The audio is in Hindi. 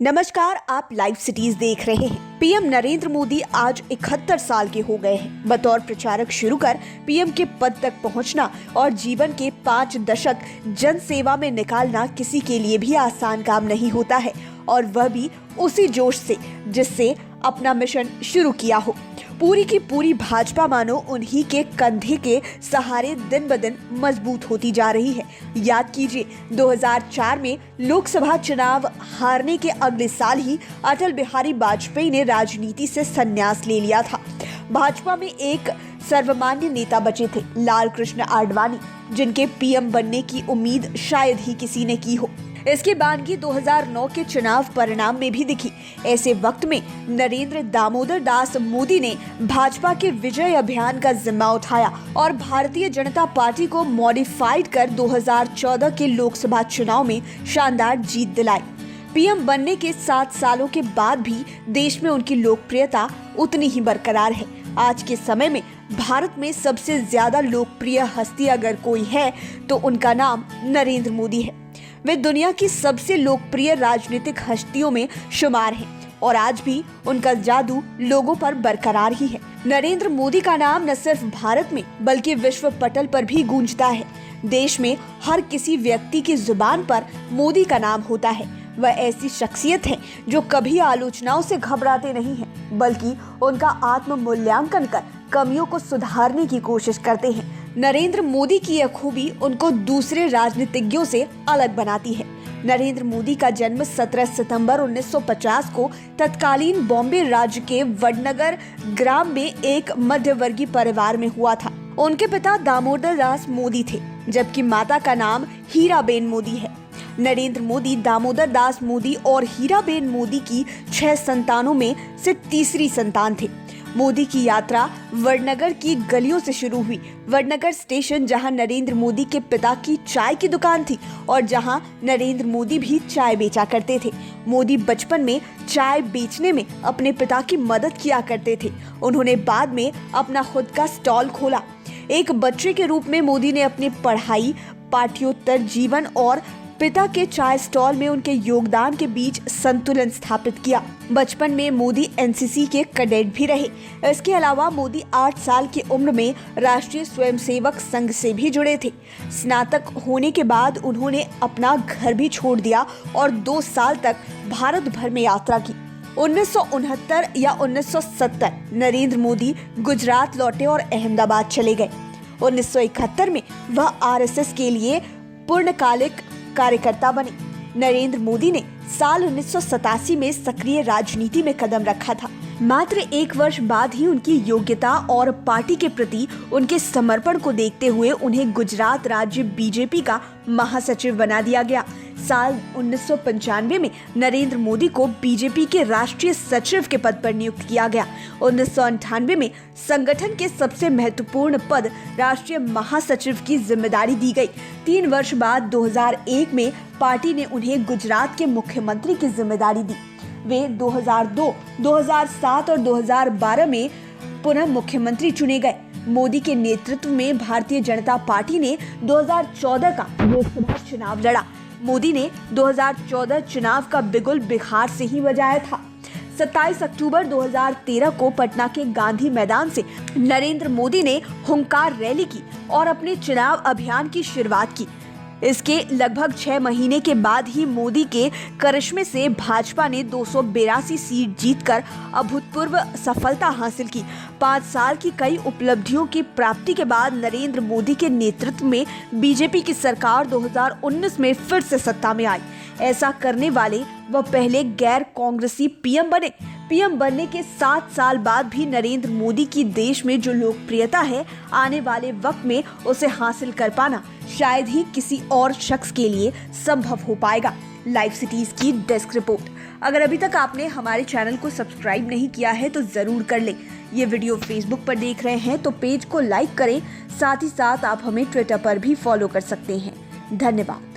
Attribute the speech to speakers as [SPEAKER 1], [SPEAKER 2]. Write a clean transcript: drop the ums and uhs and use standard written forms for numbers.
[SPEAKER 1] नमस्कार, आप लाइव सिटीज देख रहे हैं। पीएम नरेंद्र मोदी आज 71 साल के हो गए हैं। बतौर प्रचारक शुरू कर पीएम के पद तक पहुंचना और जीवन के 5 दशक जन सेवा में निकालना किसी के लिए भी आसान काम नहीं होता है, और वह भी उसी जोश से जिससे अपना मिशन शुरू किया हो। पूरी की पूरी भाजपा मानो उन्हीं के कंधे के सहारे दिन ब दिन मजबूत होती जा रही है। याद कीजिए, 2004 में लोकसभा चुनाव हारने के अगले साल ही अटल बिहारी वाजपेयी ने राजनीति से संन्यास ले लिया था। भाजपा में एक सर्वमान्य नेता बचे थे, लाल कृष्ण आडवाणी, जिनके पीएम बनने की उम्मीद शायद ही किसी ने की हो। इसकी बानगी 2009 के चुनाव परिणाम में भी दिखी। ऐसे वक्त में नरेंद्र दामोदर दास मोदी ने भाजपा के विजय अभियान का जिम्मा उठाया और भारतीय जनता पार्टी को मॉडिफाइड कर 2014 के लोकसभा चुनाव में शानदार जीत दिलाई। पीएम बनने के 7 सालों के बाद भी देश में उनकी लोकप्रियता उतनी ही बरकरार है। आज के समय में भारत में सबसे ज्यादा लोकप्रिय हस्ती अगर कोई है तो उनका नाम नरेंद्र मोदी है। वे दुनिया की सबसे लोकप्रिय राजनीतिक हस्तियों में शुमार हैं और आज भी उनका जादू लोगों पर बरकरार ही है। नरेंद्र मोदी का नाम न सिर्फ भारत में बल्कि विश्व पटल पर भी गूंजता है। देश में हर किसी व्यक्ति की जुबान पर मोदी का नाम होता है। वह ऐसी शख्सियत है जो कभी आलोचनाओं से घबराते नहीं हैं, बल्कि उनका आत्म मूल्यांकन कर कमियों को सुधारने की कोशिश करते हैं। नरेंद्र मोदी की यह खूबी उनको दूसरे राजनीतिज्ञों से अलग बनाती है। नरेंद्र मोदी का जन्म 17 सितंबर 1950 को तत्कालीन बॉम्बे राज्य के वडनगर ग्राम में एक मध्यवर्गीय परिवार में हुआ था। उनके पिता दामोदर दास मोदी थे, जबकि माता का नाम हीराबेन मोदी है। नरेंद्र मोदी दामोदर दास मोदी और हीराबेन मोदी की 6 संतानों में से तीसरी संतान थे। मोदी की यात्रा वडनगर की गलियों से शुरू हुई। वडनगर स्टेशन, जहां नरेंद्र मोदी के पिता की चाय की दुकान थी और जहां नरेंद्र मोदी भी चाय बेचा करते थे। मोदी बचपन में चाय बेचने में अपने पिता की मदद किया करते थे। उन्होंने बाद में अपना खुद का स्टॉल खोला। एक बच्चे के रूप में मोदी ने अपनी पढ़ाई, पाठ्योत्तर जीवन और पिता के चाय स्टॉल में उनके योगदान के बीच संतुलन स्थापित किया। बचपन में मोदी एनसीसी के कैडेट भी रहे। इसके अलावा मोदी 8 साल की उम्र में राष्ट्रीय स्वयंसेवक संघ से भी जुड़े थे। स्नातक होने के बाद उन्होंने अपना घर भी छोड़ दिया और 2 साल तक भारत भर में यात्रा की। 1969 या 1970 नरेंद्र मोदी गुजरात लौटे और अहमदाबाद चले गए। 1971 में वह आरएसएस के लिए पूर्णकालिक कार्यकर्ता बने। नरेंद्र मोदी ने साल 1987 में सक्रिय राजनीति में कदम रखा था। मात्र 1 वर्ष बाद ही उनकी योग्यता और पार्टी के प्रति उनके समर्पण को देखते हुए उन्हें गुजरात राज्य बीजेपी का महासचिव बना दिया गया। साल 1995 में नरेंद्र मोदी को बीजेपी के राष्ट्रीय सचिव के पद पर नियुक्त किया गया। 1998 में संगठन के सबसे महत्वपूर्ण पद राष्ट्रीय महासचिव की जिम्मेदारी दी गई। 3 वर्ष बाद 2001 में पार्टी ने उन्हें गुजरात के मुख्यमंत्री की जिम्मेदारी दी। वे 2002, 2007 और 2012 में पुनः मुख्यमंत्री चुने गए। मोदी के नेतृत्व में भारतीय जनता पार्टी ने 2014 का लोकसभा चुनाव लड़ा। मोदी ने 2014 चुनाव का बिगुल बिहार से ही बजाया था। 27 अक्टूबर 2013 को पटना के गांधी मैदान से नरेंद्र मोदी ने हुंकार रैली की और अपने चुनाव अभियान की शुरुआत की। इसके लगभग 6 महीने के बाद ही मोदी के करिश्मे से भाजपा ने 282 सीट जीतकर अभूतपूर्व सफलता हासिल की। 5 साल की कई उपलब्धियों की प्राप्ति के बाद नरेंद्र मोदी के नेतृत्व में बीजेपी की सरकार 2019 में फिर से सत्ता में आई। ऐसा करने वाले वह पहले गैर कांग्रेसी पीएम बने। पीएम बनने के 7 साल बाद भी नरेंद्र मोदी की देश में जो लोकप्रियता है, आने वाले वक्त में उसे हासिल कर पाना शायद ही किसी और शख्स के लिए संभव हो पाएगा। लाइव सिटीज की डेस्क रिपोर्ट। अगर अभी तक आपने हमारे चैनल को सब्सक्राइब नहीं किया है तो जरूर कर लें। ये वीडियो फेसबुक पर देख रहे हैं तो पेज को लाइक करें, साथ ही साथ आप हमें ट्विटर पर भी फॉलो कर सकते हैं। धन्यवाद।